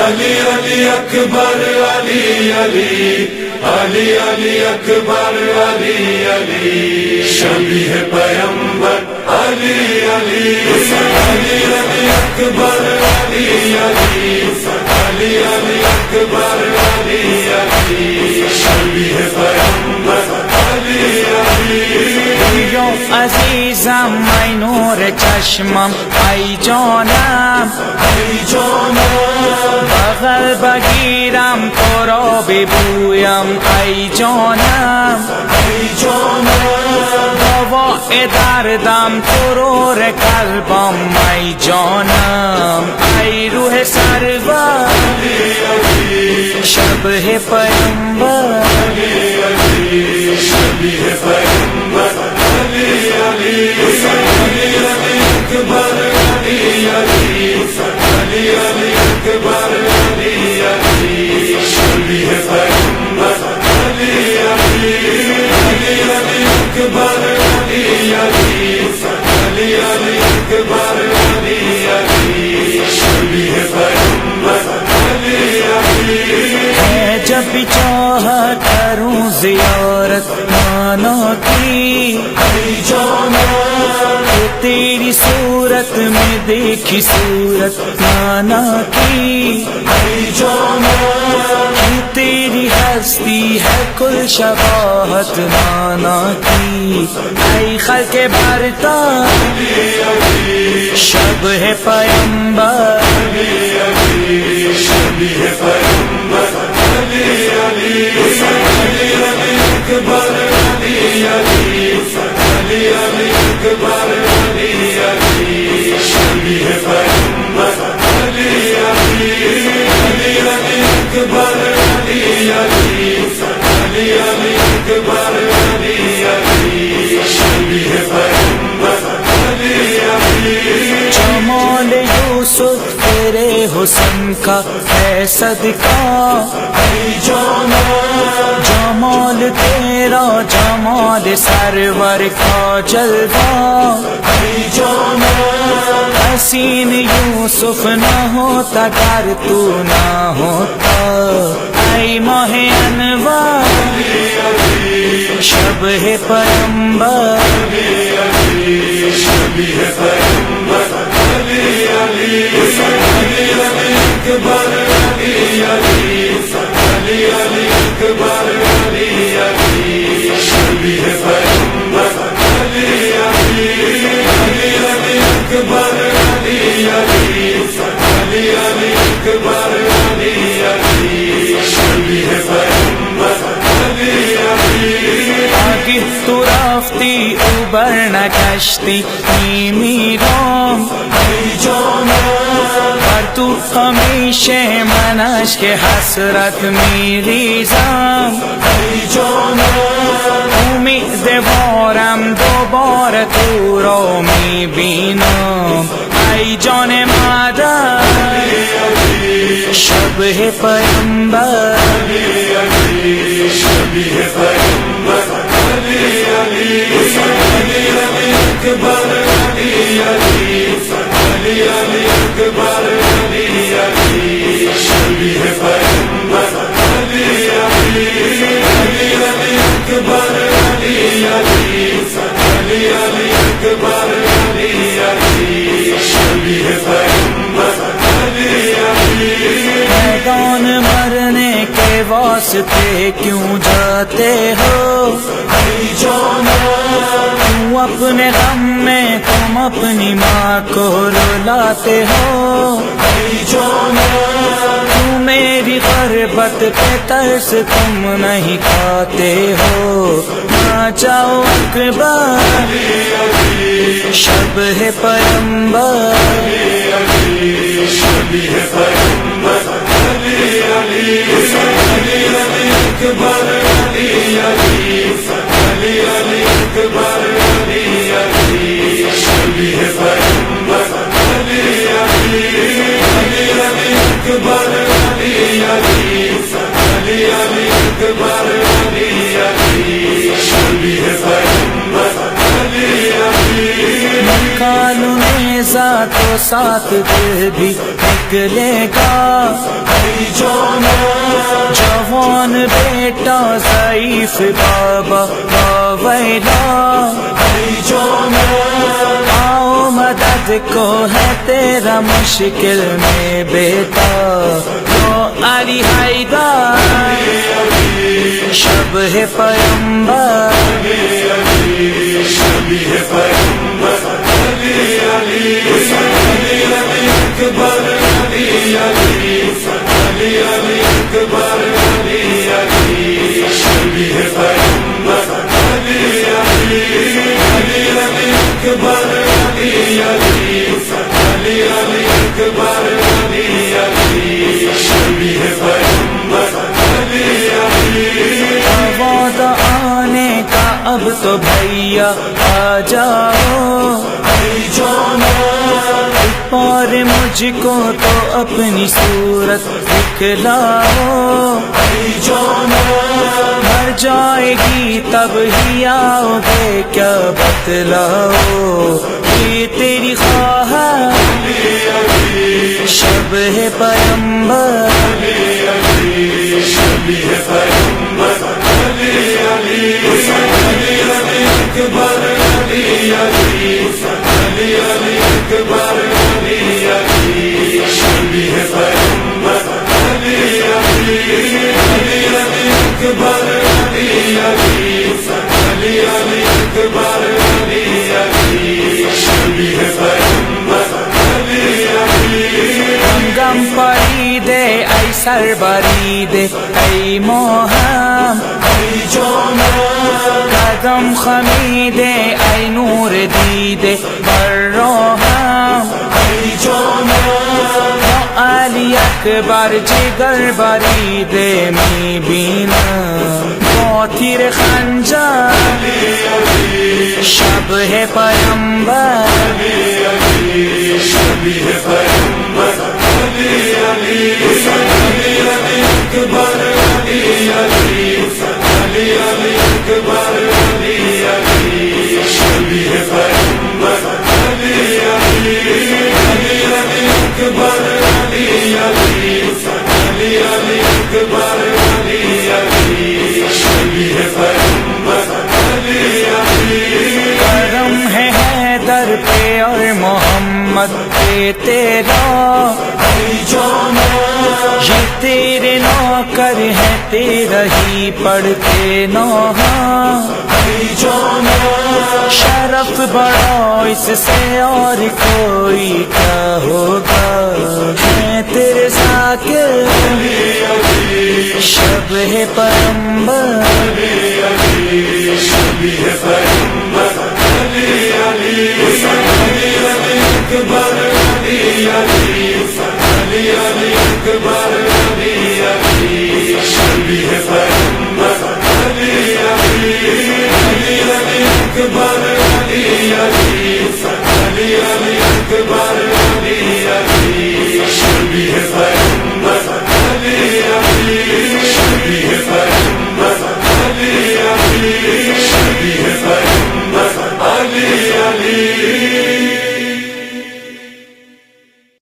علی علی اکبر علی علی علی علی اکبر علی علی شبیہ پیمبر علی علی علی علی اکبر علی علی علی علی اکبر علی علی شبیہ پیمبر علی علی عزیزم ای نور چشمم ای جانم بغل بگیرم تو را ببویم ای جانم دواء دردم ترور قلبم ای جانم ای روح سرور شبیہ پیمبر شبیہ پیمبر علی علی علی علی اکبر علی علی علی علی اکبر علی علی شبیہ پیمبر علی علی علی علی اکبر علی علی علی علی اکبر علی علی شبیہ پیمبر علی علی جب بھی چاہا کروں زیارت نانا کی کہ تیری صورت میں دیکھی صورت نانا کی کہ تیری ہستی ہے کل شباہت نانا کی اے خلق برتا شبیہ پیمبر شبیہ پیمبر علی علی علی علی اکبر علی علی علی علی اکبر علی علی شبیہ پیمبر علی علی علی علی اکبر علی علی علی علی اکبر علی علی شبیہ پیمبر علی علی جمال یوسف تیرے حسن کا ہے صدقہ جمال تیرا جمال سرور کا جلوہ حسین یوسف نہ ہوتا گر تو نہ ہوتا اے ماہ انوار شبیہ پیمبر شبیہ پیمبر علی علی علی علی اکبر علی علی علی علی اکبر علی علی شبیہ پیمبر علی علی علی علی اکبر علی علی علی علی اکبر علی علی شبیہ پیمبر علی علی آگے تو رفتی اوبر نہ کشتی میرام پر تو ہمیشہ منش کے حسرت میری زام امید وارم دوباره تو را میبینم ای جان مادر شبیہ پیمبر شبیہ پیمبر علی علی علی علی اکبر علی علی علی علی اکبر علی علی شبیہ پیمبر علی علی علی علی اکبر علی علی علی علی اکبر علی علی شبیہ پیمبر علی علی میدان مرنے کے واسطے کیوں جاتے ہو تم اپنے غم میں تم اپنی ماں کو رلاتے ہو تم میری غربت پہ ترس تم نہیں کھاتے ہو نہ جاؤ اکبر شبیہ پیمبر شبیہ پیمبر علی علی علی علی اکبر علی علی علی علی اکبر علی علی شبیہ پیمبر علی علی علی علی اکبر علی علی علی علی اکبر علی علی شبیہ پیمبر علی علی ساتھ تو ساتھ دل بھی نکلے گا جوان بیٹا ضعیف بابا ویلا آؤ مدد کو ہے تیرا مشکل میں بیٹا تو علی حیدر شب ہے پیمبر وعدہ آنے کا اب تو بھیا آ جاؤ اور مجھ کو تو اپنی صورت دکھلاؤ مر جائے گی تب ہی آؤ گے کیا بتلاؤ یہ تیری خواہش شب ہے پیمبر غم پریدے ای سر بریدے ای موہم قدم خمیدے ای نور دیدے برروہم علی اکبر جگر بریدے می بینم با تیر خنجر شب ہے پیمبر کرم ہے حیدر پہ اور محمد پہ تیرا یہ تیرے نوکر ہیں تیرا ہی پڑھتے نوحہ شرف بڑا اس سے اور کوئی کیا ہوگا میں تیرے ذاکر شب ہے پیمبر